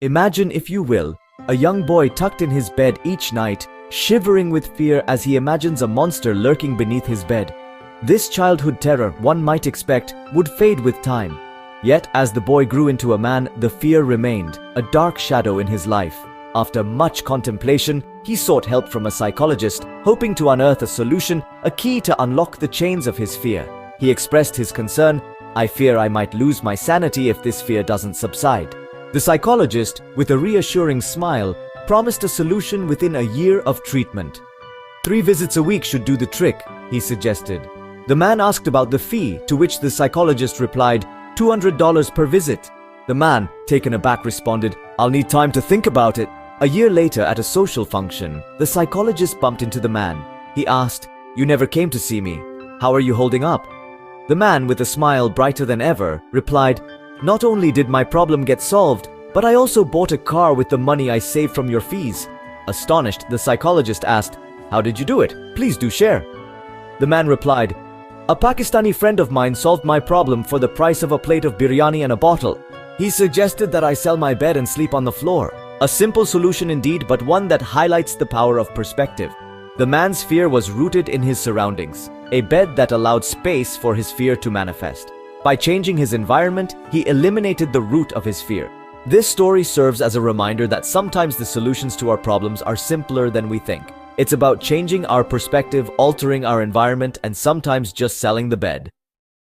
Imagine, if you will, a young boy tucked in his bed each night, shivering with fear as he imagines a monster lurking beneath his bed. This childhood terror, one might expect, would fade with time. Yet, as the boy grew into a man, the fear remained, a dark shadow in his life. After much contemplation, he sought help from a psychologist, hoping to unearth a solution, a key to unlock the chains of his fear. He expressed his concern, "I fear I might lose my sanity if this fear doesn't subside." The psychologist, with a reassuring smile, promised a solution within a year of treatment. 3 visits a week should do the trick, he suggested. The man asked about the fee, to which the psychologist replied, $200 per visit. The man, taken aback, responded, "I'll need time to think about it." A year later, at a social function, the psychologist bumped into the man. He asked, "You never came to see me. How are you holding up?" The man, with a smile brighter than ever, replied, "Not only did my problem get solved, but I also bought a car with the money I saved from your fees." Astonished, the psychologist asked, "How did you do it? Please do share." The man replied, "A Pakistani friend of mine solved my problem for the price of a plate of biryani and a bottle. He suggested that I sell my bed and sleep on the floor." A simple solution indeed, but one that highlights the power of perspective. The man's fear was rooted in his surroundings, a bed that allowed space for his fear to manifest. By changing his environment, he eliminated the root of his fear. This story serves as a reminder that sometimes the solutions to our problems are simpler than we think. It's about changing our perspective, altering our environment, and sometimes just selling the bed.